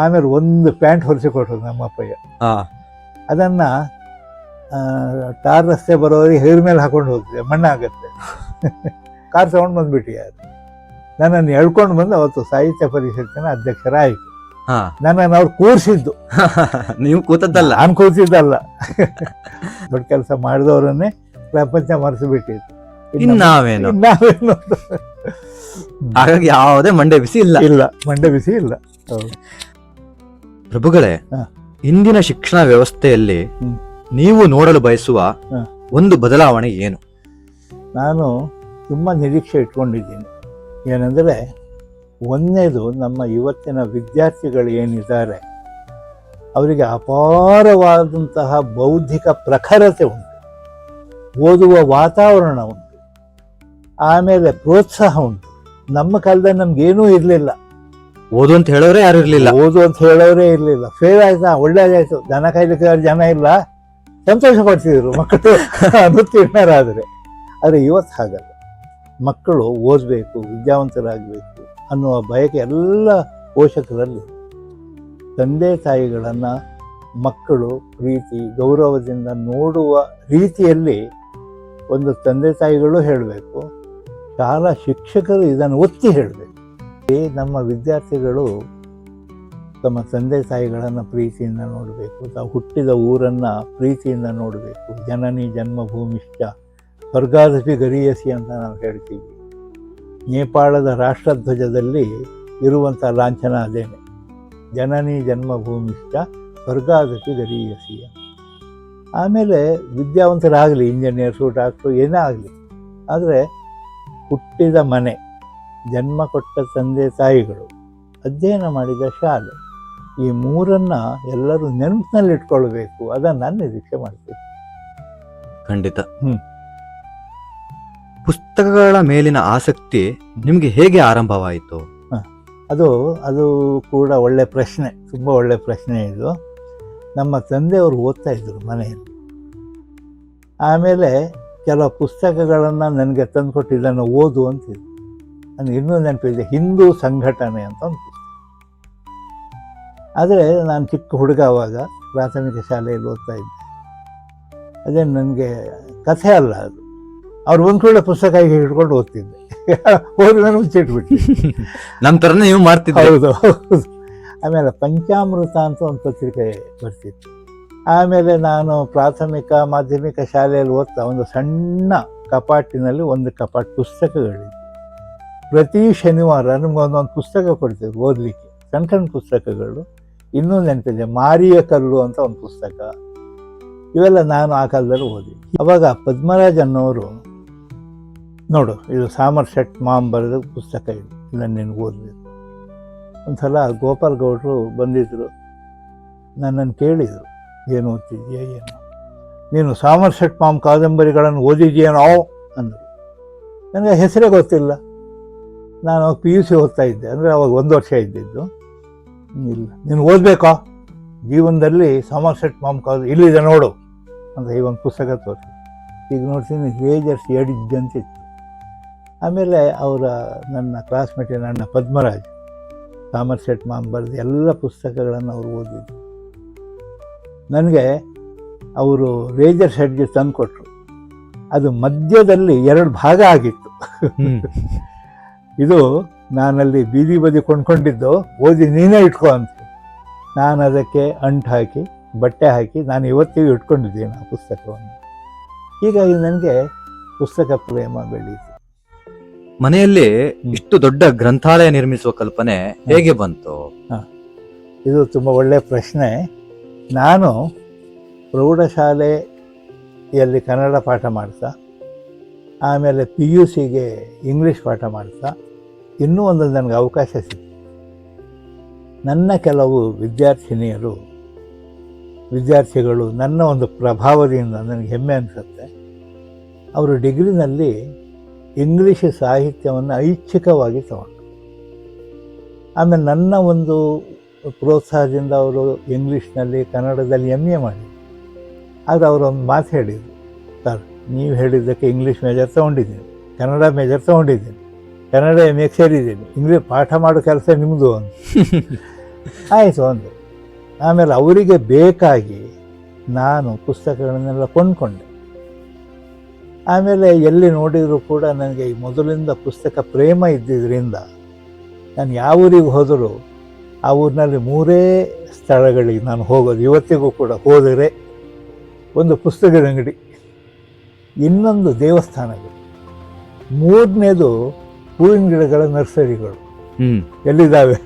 ಆಮೇಲೆ ಒಂದು ಪ್ಯಾಂಟ್ ಹೊಲಿಸಿ ಕೊಟ್ಟರು ನಮ್ಮಪ್ಪಯ್ಯ. ಅದನ್ನು ಟಾರ್ ರಸ್ತೆ ಬರೋರಿಗೆ ಹೇರ್ ಮೇಲೆ ಹಾಕೊಂಡು ಹೋಗ್ತಿದ್ದೆ, ಮಣ್ಣಾಗತ್ತೆ. ಕಾರ್ ತಗೊಂಡು ಬಂದ್ಬಿಟ್ಟು ಯಾರು ನನ್ನನ್ನು ಎಳ್ಕೊಂಡು ಬಂದು ಅವತ್ತು ಸಾಹಿತ್ಯ ಪರಿಷತ್ತಿನ ಅಧ್ಯಕ್ಷರಾಯಿತು. ನನ್ನನ್ನು ಅವ್ರು ಕೂರಿಸಿದ್ದು. ನೀವು ಕೂತದ್ದಲ್ಲ? ನಾನು ಕೂತಿದ್ದಲ್ಲ. ದೊಡ್ಡ ಕೆಲಸ ಮಾಡಿದವರನ್ನೇ ಪ್ರಪಂಚ ಮರೆಸಿಬಿಟ್ಟಿತ್ತು. ನಾವೇನು ಹಾಗಾಗಿ ಯಾವುದೇ ಮಂಡೆ ಬಿಸಿ ಇಲ್ಲ, ಮಂಡೆ ಬಿಸಿ ಇಲ್ಲ. ಪ್ರಭುಗಳೇ, ಇಂದಿನ ಶಿಕ್ಷಣ ವ್ಯವಸ್ಥೆಯಲ್ಲಿ ನೀವು ನೋಡಲು ಬಯಸುವ ಒಂದು ಬದಲಾವಣೆ ಏನು? ನಾನು ತುಂಬ ನಿರೀಕ್ಷೆ ಇಟ್ಕೊಂಡಿದ್ದೀನಿ. ಏನಂದರೆ, ಒಂದನೇದು, ನಮ್ಮ ಇವತ್ತಿನ ವಿದ್ಯಾರ್ಥಿಗಳು ಏನಿದ್ದಾರೆ ಅವರಿಗೆ ಅಪಾರವಾದಂತಹ ಬೌದ್ಧಿಕ ಪ್ರಖರತೆ ಉಂಟು, ಓದುವ ವಾತಾವರಣ ಉಂಟು, ಆಮೇಲೆ ಪ್ರೋತ್ಸಾಹ ಉಂಟು. ನಮ್ಮ ಕಾಲದಲ್ಲಿ ನಮ್ಗೇನೂ ಇರಲಿಲ್ಲ. ಓದು ಅಂತ ಹೇಳೋರೇ ಯಾರು ಇರಲಿಲ್ಲ. ಓದು ಅಂತ ಹೇಳೋರೇ ಇರಲಿಲ್ಲ. ಫೇಲ್ ಆಯ್ತಾ, ಒಳ್ಳೇದಾಯ್ತು, ದನ ಕಾಯ್ಲಿಕ್ಕೆ ಜನ ಇಲ್ಲ, ಸಂತೋಷ ಪಡ್ತಿದ್ರು ಮಕ್ಕಳು ಅನುತ್ತೀರ್ಣರಾದರೆ. ಆದರೆ ಇವತ್ತು ಹಾಗಲ್ಲ. ಮಕ್ಕಳು ಓದಬೇಕು, ವಿದ್ಯಾವಂತರಾಗಬೇಕು ಅನ್ನುವ ಬಯಕೆ ಎಲ್ಲ ಪೋಷಕರಲ್ಲಿ. ತಂದೆ ತಾಯಿಗಳನ್ನು ಮಕ್ಕಳು ಪ್ರೀತಿ ಗೌರವದಿಂದ ನೋಡುವ ರೀತಿಯಲ್ಲಿ ಒಂದು ತಂದೆ ತಾಯಿಗಳು ಹೇಳಬೇಕು, ಶಾಲಾ ಶಿಕ್ಷಕರು ಇದನ್ನು ಒತ್ತಿ ಹೇಳಬೇಕು. ನಮ್ಮ ವಿದ್ಯಾರ್ಥಿಗಳು ತಮ್ಮ ತಂದೆ ತಾಯಿಗಳನ್ನು ಪ್ರೀತಿಯಿಂದ ನೋಡಬೇಕು, ತಾವು ಹುಟ್ಟಿದ ಊರನ್ನು ಪ್ರೀತಿಯಿಂದ ನೋಡಬೇಕು. ಜನನಿ ಜನ್ಮಭೂಮಿಶ್ಚ ಸ್ವರ್ಗಾದಪಿ ಗರೀಯಸಿ ಅಂತ ನಾವು ಹೇಳ್ತೀವಿ. ನೇಪಾಳದ ರಾಷ್ಟ್ರಧ್ವಜದಲ್ಲಿ ಇರುವಂಥ ಲಾಂಛನ ಅದೇನೆ, ಜನನಿ ಜನ್ಮಭೂಮಿಶ್ಚ ಸ್ವರ್ಗಾದಪಿ ಗರೀಯಸಿ. ಆಮೇಲೆ ವಿದ್ಯಾವಂತರಾಗಲಿ, ಇಂಜಿನಿಯರ್ಸು ಡಾಕ್ಟ್ರು ಏನೇ ಆಗಲಿ, ಆದರೆ ಹುಟ್ಟಿದ ಮನೆ, ಜನ್ಮ ಕೊಟ್ಟ ತಂದೆ ತಾಯಿಗಳು, ಅಧ್ಯಯನ ಮಾಡಿದ ಶಾಲೆ, ಈ ಮೂರನ್ನು ಎಲ್ಲರೂ ನೆನಪಿನಲ್ಲಿ ಇಟ್ಕೊಳ್ಬೇಕು. ಅದನ್ನು ನಾನು ನಿರೀಕ್ಷೆ ಮಾಡ್ತೀನಿ. ಖಂಡಿತ. ಪುಸ್ತಕಗಳ ಮೇಲಿನ ಆಸಕ್ತಿ ನಿಮಗೆ ಹೇಗೆ ಆರಂಭವಾಯಿತು? ಅದು ಕೂಡ ಒಳ್ಳೆ ಪ್ರಶ್ನೆ, ತುಂಬ ಒಳ್ಳೆ ಪ್ರಶ್ನೆ ಇದು. ನಮ್ಮ ತಂದೆಯವರು ಓದ್ತಾ ಇದ್ದರು ಮನೆಯಲ್ಲಿ. ಆಮೇಲೆ ಕೆಲವು ಪುಸ್ತಕಗಳನ್ನು ನನಗೆ ತಂದುಕೊಟ್ಟು ಇದನ್ನು ಓದು ಅಂತಿದ್ರು. ನನಗೆ ಇನ್ನೂ ನೆನಪಿದೆ, ಹಿಂದೂ ಸಂಘಟನೆ ಅಂತ ಒಂದು ಪುಸ್ತಕ. ಆದರೆ ನಾನು ಚಿಕ್ಕ ಹುಡುಗ ಆವಾಗ ಪ್ರಾಥಮಿಕ ಶಾಲೆಯಲ್ಲಿ ಓದ್ತಾ ಇದ್ದೆ. ಅದೇ ನನಗೆ ಕಥೆ ಅಲ್ಲ ಅದು. ಅವ್ರು ಒಂದು ಕೂಡ ಪುಸ್ತಕ ಹೀಗೆ ಹಿಡ್ಕೊಂಡು ಓದ್ತಿದ್ದೆ, ಓದಿ ಮುಚ್ಚಿಟ್ಬಿಟ್ಟು. ನಮ್ಮ ಥರನೇ ನೀವು ಮಾಡ್ತಿದ್ದೆ? ಹೌದು. ಆಮೇಲೆ ಪಂಚಾಮೃತ ಅಂತ ಒಂದು ಪತ್ರಿಕೆ ಬರ್ತಿತ್ತು. ಆಮೇಲೆ ನಾನು ಪ್ರಾಥಮಿಕ ಮಾಧ್ಯಮಿಕ ಶಾಲೆಯಲ್ಲಿ ಓದ್ತಾ ಒಂದು ಸಣ್ಣ ಕಪಾಟಿನಲ್ಲಿ ಒಂದು ಕಪಾಟು ಪುಸ್ತಕಗಳಿತ್ತು. ಪ್ರತಿ ಶನಿವಾರ ನಮ್ಗೆ ಒಂದೊಂದು ಪುಸ್ತಕ ಕೊಡ್ತಿದ್ರು ಓದಲಿಕ್ಕೆ, ಸಣ್ಣ ಸಣ್ಣ ಪುಸ್ತಕಗಳು. ಇನ್ನೂ ನೆನಪಿದೆ, ಮಾರಿಯ ಕಲ್ಲು ಅಂತ ಒಂದು ಪುಸ್ತಕ. ಇವೆಲ್ಲ ನಾನು ಆ ಕಾಲದಲ್ಲಿ ಓದಿ. ಅವಾಗ ಪದ್ಮರಾಜ್ ಅನ್ನೋರು, ನೋಡು ಇದು ಸಾಮರ್ಸೆಟ್ ಮಾಮ್ ಬರೆದ ಪುಸ್ತಕ, ಇದನ್ನು ನಿನಗೆ ಓದಬೇಕು. ಒಂದು ಸಲ ಗೋಪಾಲ್ ಗೌಡರು ಬಂದಿದ್ದರು, ನನ್ನನ್ನು ಕೇಳಿದರು, ಏನು ಓದ್ತಿದ್ಯಾ ಏನು, ನೀನು ಸಾಮರ್ಸೆಟ್ ಮಾಮ್ ಕಾದಂಬರಿಗಳನ್ನು ಓದಿದ್ಯೇನೋ ಅಂದರು. ನನಗೆ ಹೆಸರೇ ಗೊತ್ತಿಲ್ಲ. ನಾನು PUC ಓದ್ತಾ ಇದ್ದೆ, ಅಂದರೆ ಅವಾಗ 1 ವರ್ಷ ಇದ್ದಿದ್ದು. ಇಲ್ಲ, ನೀನು ಓದಬೇಕಾ ಜೀವನದಲ್ಲಿ ಸಾಮರ್ಸೆಟ್ ಮಾಮ್ ಇಲ್ಲಿದೆ ನೋಡು ಅಂತ ಈ ಒಂದು ಪುಸ್ತಕ ತೋರಿಸಿ. ಈಗ ನೋಡ್ತೀನಿ ರೇಜರ್ಸ್ ಎಡಿದ್ದಂತಿತ್ತು. ಆಮೇಲೆ ನನ್ನ ಕ್ಲಾಸ್ಮೇಟಿನ ಅಣ್ಣ ಪದ್ಮರಾಜ್ ಸಾಮರ್ಸೆಟ್ ಮಾಮ್ ಬರೆದು ಎಲ್ಲ ಪುಸ್ತಕಗಳನ್ನು ಅವರು ಓದಿದ್ರು. ನನಗೆ ಅವರು ರೇಜರ್ ಶೆಡ್ಗೆ ತಂದು ಕೊಟ್ಟರು. ಅದು ಮಧ್ಯದಲ್ಲಿ 2 ಭಾಗ ಆಗಿತ್ತು. ಇದು ನಾನಲ್ಲಿ ಬೀದಿ ಬದಿ ಕೊಂಡ್ಕೊಂಡಿದ್ದು, ಓದಿ ನೀನೇ ಇಟ್ಕೊ ಅಂತ. ನಾನು ಅದಕ್ಕೆ ಅಂಟು ಹಾಕಿ ಬಟ್ಟೆ ಹಾಕಿ ನಾನು ಇವತ್ತಿಗೂ ಇಟ್ಕೊಂಡಿದ್ದೀನಿ ಆ ಪುಸ್ತಕವನ್ನು. ಹೀಗಾಗಿ ನನಗೆ ಪುಸ್ತಕ ಪ್ರೇಮ ಬೆಳೀತು. ಮನೆಯಲ್ಲಿ ಇಷ್ಟು ದೊಡ್ಡ ಗ್ರಂಥಾಲಯ ನಿರ್ಮಿಸುವ ಕಲ್ಪನೆ ಹೇಗೆ ಬಂತು? ಇದು ತುಂಬ ಒಳ್ಳೆಯ ಪ್ರಶ್ನೆ. ನಾನು ಪ್ರೌಢಶಾಲೆಯಲ್ಲಿ ಕನ್ನಡ ಪಾಠ ಮಾಡ್ತಾ, ಆಮೇಲೆ PUCಗೆ ಇಂಗ್ಲೀಷ್ ಪಾಠ ಮಾಡ್ತಾ, ಇನ್ನೂ ಒಂದು ನನಗೆ ಅವಕಾಶ ಸಿಕ್ತು. ನನ್ನ ಕೆಲವು ವಿದ್ಯಾರ್ಥಿಗಳು ನನ್ನ ಒಂದು ಪ್ರಭಾವದಿಂದ ನನಗೆ ಹೆಮ್ಮೆ ಅನಿಸುತ್ತೆ. ಅವರು ಡಿಗ್ರಿನಲ್ಲಿ ಇಂಗ್ಲೀಷ್ ಸಾಹಿತ್ಯವನ್ನು ಐಚ್ಛಿಕವಾಗಿ ತಗೊಂಡು, ಆಮೇಲೆ ನನ್ನ ಒಂದು ಪ್ರೋತ್ಸಾಹದಿಂದ ಅವರು ಇಂಗ್ಲೀಷ್ನಲ್ಲಿ ಕನ್ನಡದಲ್ಲಿ MA ಮಾಡಿದರು. ಆದರೆ ಅವರೊಂದು ಮಾತು ಹೇಳಿದರು, ಸರ್ ನೀವು ಹೇಳಿದ್ದಕ್ಕೆ ಇಂಗ್ಲೀಷ್ ಮೇಜರ್ ತೊಗೊಂಡಿದ್ದೀನಿ, ಕನ್ನಡ ಮೇಜರ್ ತೊಗೊಂಡಿದ್ದೀನಿ, ಕನ್ನಡ MA ಸೇರಿದ್ದೀನಿ, ಇಂಗ್ಲೀಷ್ ಪಾಠ ಮಾಡೋ ಕೆಲಸ ನಿಮ್ಮದು ಅಂತ. ಆಯಿತು ಅಂದರು. ಆಮೇಲೆ ಅವರಿಗೆ ಬೇಕಾಗಿ ನಾನು ಪುಸ್ತಕಗಳನ್ನೆಲ್ಲ ಕೊಂಡ್ಕೊಂಡೆ. ಆಮೇಲೆ ಎಲ್ಲಿ ನೋಡಿದರೂ ಕೂಡ ನನಗೆ ಈ ಮೊದಲಿಂದ ಪುಸ್ತಕ ಪ್ರೇಮ ಇದ್ದಿದ್ದರಿಂದ ನಾನು ಯಾವ ಊರಿಗೆ ಹೋದರೂ ಆ ಊರಿನಲ್ಲಿ 3 ಸ್ಥಳಗಳಿಗೆ ನಾನು ಹೋಗೋದು. ಇವತ್ತಿಗೂ ಕೂಡ ಹೋದರೆ ಒಂದು ಪುಸ್ತಕದ ಅಂಗಡಿ, ಇನ್ನೊಂದು ದೇವಸ್ಥಾನಗಳು, 3ನೇದು ಹೂವಿನ ಗಿಡಗಳ ನರ್ಸರಿಗಳು ಎಲ್ಲಿದ್ದಾವೆ.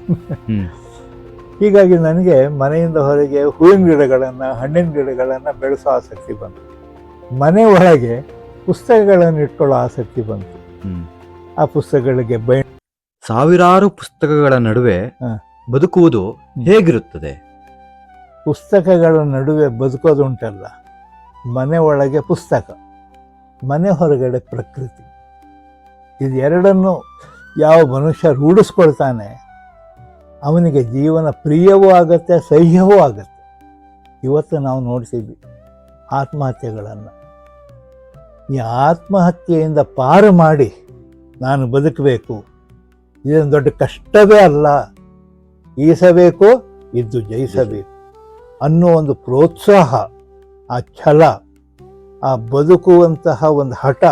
ಹೀಗಾಗಿ ನನಗೆ ಮನೆಯಿಂದ ಹೊರಗೆ ಹೂವಿನ ಗಿಡಗಳನ್ನು, ಹಣ್ಣಿನ ಗಿಡಗಳನ್ನು ಬೆಳೆಸೋ ಆಸಕ್ತಿ ಬಂತು. ಮನೆ ಒಳಗೆ ಪುಸ್ತಕಗಳನ್ನು ಇಟ್ಕೊಳ್ಳೋ ಆಸಕ್ತಿ ಬಂತು. ಆ ಪುಸ್ತಕಗಳಿಗೆ ಸಾವಿರಾರು ಪುಸ್ತಕಗಳ ನಡುವೆ ಬದುಕುವುದು ಹೇಗಿರುತ್ತದೆ? ಪುಸ್ತಕಗಳ ನಡುವೆ ಬದುಕೋದುಂಟಲ್ಲ, ಮನೆ ಒಳಗೆ ಪುಸ್ತಕ, ಮನೆ ಹೊರಗಡೆ ಪ್ರಕೃತಿ, ಇದೆರಡನ್ನು ಯಾವ ಮನುಷ್ಯ ರೂಢಿಸ್ಕೊಳ್ತಾನೆ ಅವನಿಗೆ ಜೀವನ ಪ್ರಿಯವೂ ಆಗತ್ತೆ, ಸಹ್ಯವೂ ಆಗತ್ತೆ. ಇವತ್ತು ನಾವು ನೋಡ್ತೀವಿ ಆತ್ಮಹತ್ಯೆಗಳನ್ನು. ಈ ಆತ್ಮಹತ್ಯೆಯಿಂದ ಪಾರು ಮಾಡಿ ನಾನು ಬದುಕಬೇಕು, ಇದೊಂದು ದೊಡ್ಡ ಕಷ್ಟವೇ ಅಲ್ಲ, ಈಸಬೇಕು, ಇದ್ದು ಜಯಿಸಬೇಕು ಅನ್ನೋ ಒಂದು ಪ್ರೋತ್ಸಾಹ, ಆ ಛಲ, ಆ ಬದುಕುವಂತಹ ಒಂದು ಹಠ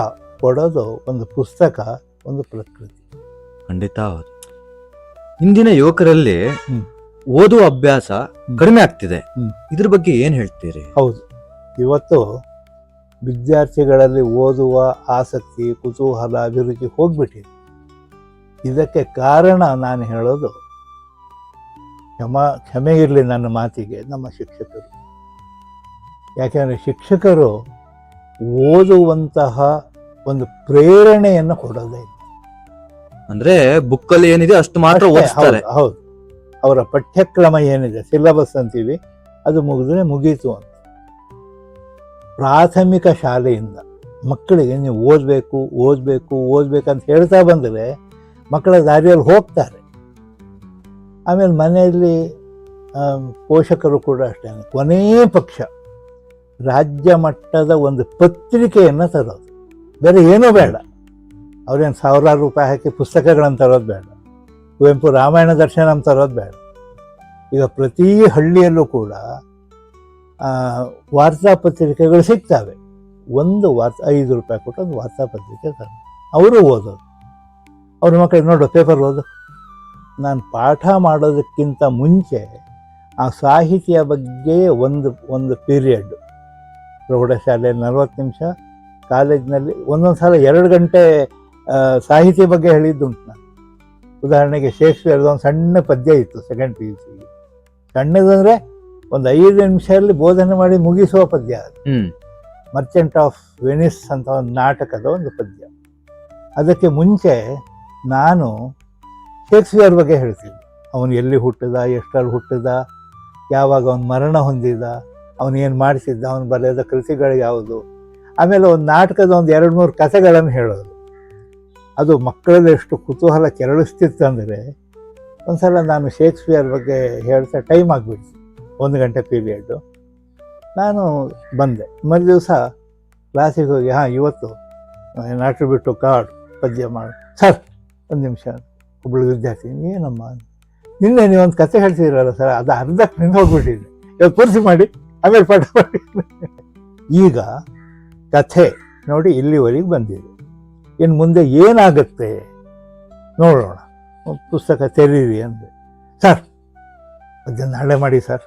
ಕೊಡೋದು ಒಂದು ಪುಸ್ತಕ, ಒಂದು ಪ್ರಕೃತಿ. ಖಂಡಿತ ಹೌದು. ಇಂದಿನ ಯುವಕರಲ್ಲಿ ಓದುವ ಅಭ್ಯಾಸ ಕಡಿಮೆ ಆಗ್ತಿದೆ, ಇದ್ರ ಬಗ್ಗೆ ಏನ್ ಹೇಳ್ತೀರಿ? ಹೌದು, ಇವತ್ತು ವಿದ್ಯಾರ್ಥಿಗಳಲ್ಲಿ ಓದುವ ಆಸಕ್ತಿ, ಕುತೂಹಲ, ಅಭಿರುಚಿ ಹೋಗ್ಬಿಟ್ಟಿದೆ. ಇದಕ್ಕೆ ಕಾರಣ ನಾನು ಹೇಳೋದು, ಕ್ಷಮೆ ಇರಲಿ ನನ್ನ ಮಾತಿಗೆ, ನಮ್ಮ ಶಿಕ್ಷಕರು. ಯಾಕೆಂದರೆ ಶಿಕ್ಷಕರು ಓದುವಂತಹ ಒಂದು ಪ್ರೇರಣೆಯನ್ನು ಕೊಡೋದೇ ಇಲ್ಲ. ಅಂದ್ರೆ ಬುಕ್ಕಲ್ಲಿ ಏನಿದೆ ಅಷ್ಟು ಮಾತ್ರ ಓದಿಸ್ತಾರೆ. ಹೌದು, ಅವರ ಪಠ್ಯಕ್ರಮ ಏನಿದೆ, ಸಿಲೆಬಸ್ ಅಂತೀವಿ, ಅದು ಮುಗಿದ್ರೆ ಮುಗೀತು ಅಂತ. ಪ್ರಾಥಮಿಕ ಶಾಲೆಯಿಂದ ಮಕ್ಕಳಿಗೆ ನೀವು ಓದಬೇಕು ಓದಬೇಕು ಓದಬೇಕಂತ ಹೇಳ್ತಾ ಬಂದರೆ ಮಕ್ಕಳ ದಾರಿಯಲ್ಲಿ ಹೋಗ್ತಾರೆ. ಆಮೇಲೆ ಮನೆಯಲ್ಲಿ ಪೋಷಕರು ಕೂಡ ಅಷ್ಟೇ, ಕೊನೆಯ ಪಕ್ಷ ರಾಜ್ಯ ಮಟ್ಟದ ಒಂದು ಪತ್ರಿಕೆಯನ್ನು ತರೋದು, ಬೇರೆ ಏನೂ ಬೇಡ. ಅವ್ರೇನು ಸಾವಿರಾರು ರೂಪಾಯಿ ಹಾಕಿ ಪುಸ್ತಕಗಳನ್ನು ತರೋದು ಬೇಡ, ಕುವೆಂಪು ರಾಮಾಯಣ ದರ್ಶನಂ ತರೋದು ಬೇಡ. ಈಗ ಪ್ರತಿ ಹಳ್ಳಿಯಲ್ಲೂ ಕೂಡ ವಾರ್ತಾಪತ್ರಿಕೆಗಳು ಸಿಗ್ತವೆ. ಒಂದು 5 ರೂಪಾಯಿ ಕೊಟ್ಟು ಒಂದು ವಾರ್ತಾಪತ್ರಿಕೆ ತರೋದು, ಅವರು ಓದೋದು. ಅವ್ರ ಮಕ್ಕಳಿಗೆ ನೋಡು ಪೇಪರ್ ಓದು. ನಾನು ಪಾಠ ಮಾಡೋದಕ್ಕಿಂತ ಮುಂಚೆ ಆ ಸಾಹಿತ್ಯ ಬಗ್ಗೆ ಒಂದು ಪೀರಿಯಡ್, ಪ್ರೌಢಶಾಲೆಯಲ್ಲಿ 40 ನಿಮಿಷ, ಕಾಲೇಜಿನಲ್ಲಿ ಒಂದೊಂದು ಸಲ 2 ಗಂಟೆ ಸಾಹಿತ್ಯ ಬಗ್ಗೆ ಹೇಳಿದ್ದುಂಟು ನಾನು. ಉದಾಹರಣೆಗೆ ಶೇಕ್ಸ್ಪಿಯರ್ದು ಒಂದು ಸಣ್ಣ ಪದ್ಯ ಇತ್ತು ಸೆಕೆಂಡ್ PUC, ಸಣ್ಣದಂದರೆ ಒಂದು 5 ನಿಮಿಷದಲ್ಲಿ ಬೋಧನೆ ಮಾಡಿ ಮುಗಿಸುವ ಪದ್ಯ ಅದು. ಮರ್ಚೆಂಟ್ ಆಫ್ ವೆನಿಸ್ ಅಂತ ಒಂದು ನಾಟಕದ ಒಂದು ಪದ್ಯ. ಅದಕ್ಕೆ ಮುಂಚೆ ನಾನು ಶೇಕ್ಸ್ಪಿಯರ್ ಬಗ್ಗೆ ಹೇಳ್ತೀನಿ. ಅವನು ಎಲ್ಲಿ ಹುಟ್ಟಿದ, ಎಷ್ಟರಲ್ಲಿ ಹುಟ್ಟಿದ, ಯಾವಾಗ ಅವನು ಮರಣ ಹೊಂದಿದ, ಅವನು ಏನು ಮಾಡಿಸಿದ್ದ, ಅವನು ಬರೆದ ಕೃತಿಗಳು ಯಾವುದು, ಆಮೇಲೆ ಒಂದು ನಾಟಕದ ಒಂದು 2-3 ಕಥೆಗಳನ್ನು ಹೇಳೋದು. ಅದು ಮಕ್ಕಳಲ್ಲಿ ಎಷ್ಟು ಕುತೂಹಲ ಕೆರಳಿಸ್ತಿತ್ತಂದರೆ ಒಂದು ಸಲ ನಾನು ಶೇಕ್ಸ್ಪಿಯರ್ ಬಗ್ಗೆ ಹೇಳ್ತಾ ಟೈಮ್ ಆಗಿಬಿಡ್ತು, 1 ಗಂಟೆ ಪೀರಿಯಡ್ಡು. ನಾನು ಬಂದೆ, ಮರು ದಿವಸ ಕ್ಲಾಸಿಗೆ ಹೋಗಿ, ಇವತ್ತು ನಾಟು ಬಿಟ್ಟು ಕಾಡು ಪದ್ಯ ಮಾಡು ಸರ್, 1 ನಿಮಿಷ. ಒಬ್ಬಳು ವಿದ್ಯಾರ್ಥಿ, ಏನಮ್ಮ ನಿನ್ನೆ ನೀವೊಂದು ಕಥೆ ಹೇಳ್ತಿದ್ದೀರಲ್ಲ ಸರ್, ಅದು ಅರ್ಧಕ್ಕೆ ನಿಂದು ಹೋಗ್ಬಿಟ್ಟಿದೆ, ಇವತ್ತು ಪೂರ್ತಿ ಮಾಡಿ ಆಮೇಲೆ ಪಾಠ ಮಾಡಿ. ಈಗ ಕಥೆ ನೋಡಿ ಇಲ್ಲಿವರೆಗೆ ಬಂದಿದೆ, ಇನ್ನು ಮುಂದೆ ಏನಾಗುತ್ತೆ ನೋಡೋಣ, ಪುಸ್ತಕ ತೆರೀರಿ ಅಂದೆ. ಸರ್ ಅದನ್ನು ನಾಳೆ ಮಾಡಿ ಸರ್.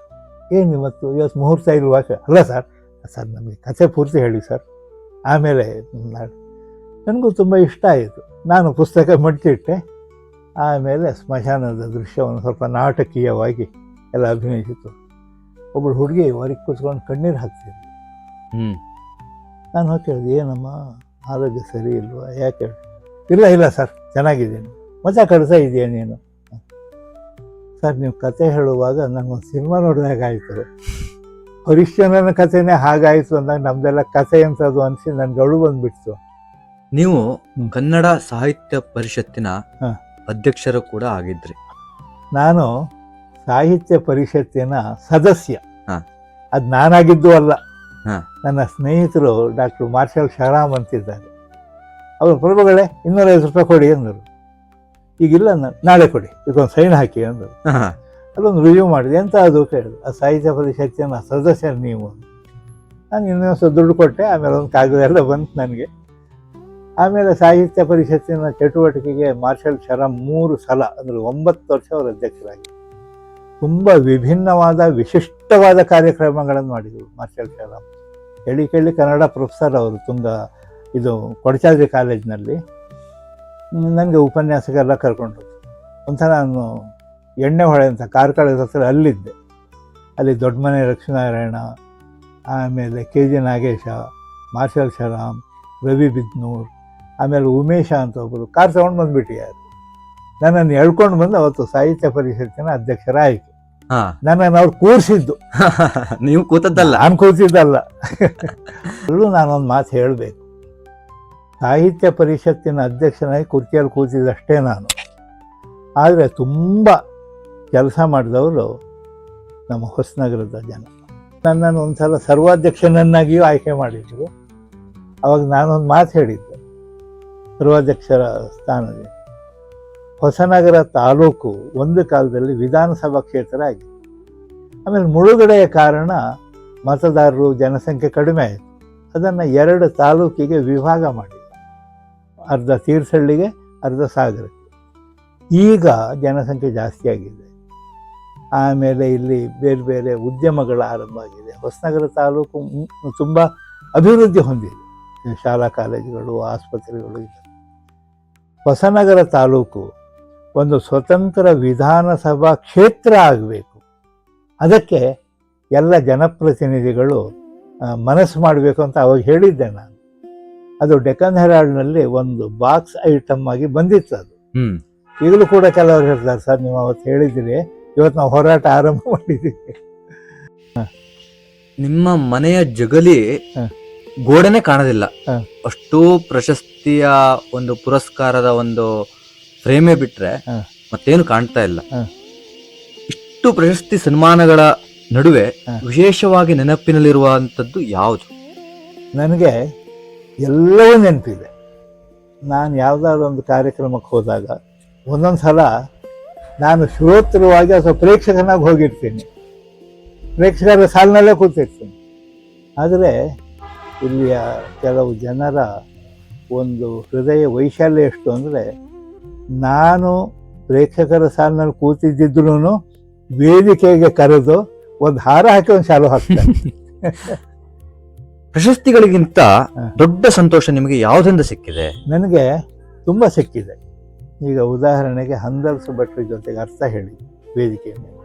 ಏನು ಇವತ್ತು ಮುಹೂರ್ತ ಇಲ್ವಾ? ಅಲ್ಲ ಸರ್, ನಮಗೆ ಕಥೆ ಪೂರ್ತಿ ಹೇಳಿ ಸರ್, ಆಮೇಲೆ ನಾಳೆ. ನನಗೂ ತುಂಬ ಇಷ್ಟ ಆಯಿತು. ನಾನು ಪುಸ್ತಕ ಮಡ್ಚಿಟ್ಟೆ. ಆಮೇಲೆ ಸ್ಮಶಾನದ ದೃಶ್ಯವನ್ನು ಸ್ವಲ್ಪ ನಾಟಕೀಯವಾಗಿ ಎಲ್ಲ ಅಭಿನಯಿಸಿತು. ಒಬ್ಬಳು ಹುಡುಗಿ ಹೊರಗೆ ಕೂತ್ಕೊಂಡು ಕಣ್ಣೀರು ಹಾಕ್ತಿದ್ಲು. ನಾನು ಹೋಗಿ ಕೇಳಿದೆ, ಏನಮ್ಮ ಆರೋಗ್ಯ ಸರಿ ಇಲ್ವಾ, ಯಾಕೆ? ಇಲ್ಲ ಸರ್ ಚೆನ್ನಾಗಿದ್ದೀನಿ. ಮತ್ತೆ ಕಳಿಸ್ತಾ ಇದೆಯಾ ನೀನು? ಸರ್ ನೀವು ಕತೆ ಹೇಳುವಾಗ ನನಗೊಂದು ಸಿನಿಮಾ ನೋಡಿದಾಗಾಯಿತು, ಹರಿಶ್ಚಂದ್ರನ ಕಥೆನೇ ಹಾಗಾಯಿತು ಅಂದಾಗ ನಮ್ದೆಲ್ಲ ಕಥೆ ಅಂತದ್ದು ಅನಿಸಿ ನನಗೆ ಅಳು ಬಂದುಬಿಡ್ತು. ನೀವು ಕನ್ನಡ ಸಾಹಿತ್ಯ ಪರಿಷತ್ತಿನ ಅಧ್ಯಕ್ಷರು ಕೂಡ ಆಗಿದ್ರಿ. ನಾನು ಸಾಹಿತ್ಯ ಪರಿಷತ್ತಿನ ಸದಸ್ಯ, ಅದು ನಾನಾಗಿದ್ದು ಅಲ್ಲ. ನನ್ನ ಸ್ನೇಹಿತರು ಡಾಕ್ಟರ್ ಮಾರ್ಷಲ್ ಶರಾಮ್ ಅಂತಿದ್ದಾರೆ. ಅವರು ಪ್ರಭುಗಳೇ 250 ರೂಪಾಯಿ ಕೊಡಿ ಅಂದರು. ಈಗಿಲ್ಲ, ನಾಳೆ ಕೊಡಿ, ಇದೊಂದು ಸೈನ್ ಹಾಕಿ ಅಂದರು. ಅದೊಂದು ರಿವ್ಯೂ ಮಾಡಿದೆ. ಎಂತ ಅದು ಕೇಳಿದೆ. ಆ ಸಾಹಿತ್ಯ ಪರಿಷತ್ತಿನ ಸದಸ್ಯರು ನೀವು. ನಾನು ಇನ್ನೊಂದು ಸ್ವಲ್ಪ ದುಡ್ಡು ಕೊಟ್ಟೆ. ಆಮೇಲೆ ಒಂದು ಕಾಗದ ಎಲ್ಲ ಬಂತು ನನಗೆ. ಆಮೇಲೆ ಸಾಹಿತ್ಯ ಪರಿಷತ್ತಿನ ಚಟುವಟಿಕೆಗೆ ಮಾರ್ಷಲ್ ಶರಾಮ್ 3 ಸಲ ಅಂದರೆ 9 ವರ್ಷ ಅವರು ಅಧ್ಯಕ್ಷರಾಗಿ ತುಂಬ ವಿಭಿನ್ನವಾದ ವಿಶಿಷ್ಟವಾದ ಕಾರ್ಯಕ್ರಮಗಳನ್ನು ಮಾಡಿದರು ಮಾರ್ಷಲ್ ಶರಾಮ್. ಕೇಳಿ ಕನ್ನಡ ಪ್ರೊಫೆಸರ್ ಅವರು ಇದು ಕೊಡಚಾದ್ರಿ ಕಾಲೇಜಿನಲ್ಲಿ. ನನಗೆ ಉಪನ್ಯಾಸಕ್ಕೆಲ್ಲ ಕರ್ಕೊಂಡು ಒಂಥರ ನಾನು ಎಣ್ಣೆ ಹೊಳೆ ಅಂತ ಕಾರ್ಕಳದ ಹತ್ರ ಅಲ್ಲಿದ್ದೆ. ಅಲ್ಲಿ ದೊಡ್ಡಮನೆ ಲಕ್ಷ್ಮೀನಾರಾಯಣ, ಆಮೇಲೆ KG ನಾಗೇಶ, ಮಾರ್ಷಲ್ ಶರಾಮ್, ರವಿ ಬಿದ್ನೂರ್, ಆಮೇಲೆ ಉಮೇಶ ಅಂತ ಒಬ್ಬರು ಕಾರ್ ತಗೊಂಡು ಬಂದುಬಿಟ್ಟಿದ್ದಾರೆ. ನನ್ನನ್ನು ಎಳ್ಕೊಂಡು ಬಂದು ಅವತ್ತು ಸಾಹಿತ್ಯ ಪರಿಷತ್ತಿನ ಅಧ್ಯಕ್ಷರಾಯಿತು. ನನ್ನನ್ನು ಅವ್ರು ಕೂರಿಸಿದ್ದು. ನೀವು ಕೂತದ್ದಲ್ಲ? ನಾನು ಕೂತಿದ್ದಲ್ಲ. ಅಲ್ಲೂ ನಾನೊಂದು ಮಾತು ಹೇಳಬೇಕು. ಸಾಹಿತ್ಯ ಪರಿಷತ್ತಿನ ಅಧ್ಯಕ್ಷನಾಗಿ ಕುರ್ಚಿಯಲ್ಲಿ ಕೂತಿದ್ದಷ್ಟೇ ನಾನು. ಆದರೆ ತುಂಬ ಕೆಲಸ ಮಾಡಿದವರು ನಮ್ಮ ಹೊಸನಗರದ ಜನ. ನನ್ನನ್ನು ಒಂದು ಸಲ ಸರ್ವಾಧ್ಯಕ್ಷನನ್ನಾಗಿಯೂ ಆಯ್ಕೆ ಮಾಡಿದರು. ಅವಾಗ ನಾನೊಂದು ಮಾತು ಹೇಳಿದ್ದೆ, ಸರ್ವಾಧ್ಯಕ್ಷರ ಸ್ಥಾನದಲ್ಲಿ. ಹೊಸನಗರ ತಾಲೂಕು ಒಂದು ಕಾಲದಲ್ಲಿ ವಿಧಾನಸಭಾ ಕ್ಷೇತ್ರ ಆಗಿದೆ. ಆಮೇಲೆ ಮುಳುಗಡೆಯ ಕಾರಣ ಮತದಾರರು ಜನಸಂಖ್ಯೆ ಕಡಿಮೆ ಆಯಿತು. ಅದನ್ನು 2 ತಾಲೂಕಿಗೆ ವಿಭಾಗ ಮಾಡಿದೆ, ಅರ್ಧ ತೀರ್ಥಹಳ್ಳಿಗೆ, ಅರ್ಧ ಸಾಗರಕ್ಕೆ. ಈಗ ಜನಸಂಖ್ಯೆ ಜಾಸ್ತಿ ಆಗಿದೆ. ಆಮೇಲೆ ಇಲ್ಲಿ ಬೇರೆ ಬೇರೆ ಉದ್ಯಮಗಳ ಆರಂಭ ಆಗಿದೆ. ಹೊಸನಗರ ತಾಲೂಕು ತುಂಬ ಅಭಿವೃದ್ಧಿ ಹೊಂದಿದೆ. ಶಾಲಾ ಕಾಲೇಜುಗಳು, ಆಸ್ಪತ್ರೆಗಳು ಇದೆ. ಹೊಸನಗರ ತಾಲೂಕು ಒಂದು ಸ್ವತಂತ್ರ ವಿಧಾನಸಭಾ ಕ್ಷೇತ್ರ ಆಗಬೇಕು. ಅದಕ್ಕೆ ಎಲ್ಲ ಜನಪ್ರತಿನಿಧಿಗಳು ಮನಸ್ಸು ಮಾಡಬೇಕು ಅಂತ ಅವಾಗ ಹೇಳಿದ್ದೆ ನಾನು. ಅದು ಡೆಕ್ಕನ್ ಹೆರಾಲ್ಡ್ನಲ್ಲಿ ಒಂದು ಬಾಕ್ಸ್ ಐಟಮ್ ಆಗಿ ಬಂದಿತ್ತು ಅದು. ಈಗಲೂ ಕೂಡ ಕೆಲವರು ಹೇಳ್ತಾರೆ, ಸರ್ ನೀವು ಅವತ್ತು ಹೇಳಿದ್ದೀರಿ, ಇವತ್ತು ನಾವು ಹೋರಾಟ ಆರಂಭ ಮಾಡಿದ್ದೀವಿ. ನಿಮ್ಮ ಮನೆಯ ಜಗಲಿ ಗೋಡೆನೆ ಕಾಣೋದಿಲ್ಲ, ಅಷ್ಟು ಪ್ರಶಸ್ತಿಯ ಒಂದು ಪುರಸ್ಕಾರದ ಒಂದು ಫ್ರೇಮೇ ಬಿಟ್ರೆ ಮತ್ತೇನು ಕಾಣ್ತಾ ಇಲ್ಲ. ಇಷ್ಟು ಪ್ರಶಸ್ತಿ ಸನ್ಮಾನಗಳ ನಡುವೆ ವಿಶೇಷವಾಗಿ ನೆನಪಿನಲ್ಲಿರುವಂಥದ್ದು ಯಾವುದು? ನನಗೆ ಎಲ್ಲವೂ ನೆನಪಿದೆ. ನಾನು ಯಾವುದಾದ್ರು ಒಂದು ಕಾರ್ಯಕ್ರಮಕ್ಕೆ ಹೋದಾಗ ಒಂದೊಂದು ಸಲ ನಾನು ಶ್ರೋತೃವಾಗಿ ಅಥವಾ ಪ್ರೇಕ್ಷಕನಾಗಿ ಹೋಗಿರ್ತೀನಿ, ಪ್ರೇಕ್ಷಕರ ಸಾಲಿನಲ್ಲೇ ಕೂತಿರ್ತೀನಿ. ಆದರೆ ಇಲ್ಲಿಯ ಕೆಲವು ಜನರ ಒಂದು ಹೃದಯ ವೈಶಾಲ್ಯ ಎಷ್ಟು ಅಂದರೆ, ನಾನು ಪ್ರೇಕ್ಷಕರ ಸಾಲಿನಲ್ಲಿ ಕೂತಿದ್ದಿದ್ರು ವೇದಿಕೆಗೆ ಕರೆದು ಒಂದು ಹಾರ ಹಾಕಿ ಒಂದು ಶಾಲು ಹಾಕ್ತಾರೆ. ಪ್ರಶಸ್ತಿಗಳಿಗಿಂತ ದೊಡ್ಡ ಸಂತೋಷ ನಿಮಗೆ ಯಾವುದರಿಂದ ಸಿಕ್ಕಿದೆ? ನನಗೆ ತುಂಬ ಸಿಕ್ಕಿದೆ. ಈಗ ಉದಾಹರಣೆಗೆ ಹಂದಲ್ಸು ಭಟ್ರ ಜೊತೆಗೆ ಅರ್ಥ ಹೇಳಿ ವೇದಿಕೆ ಮೇಲೆ.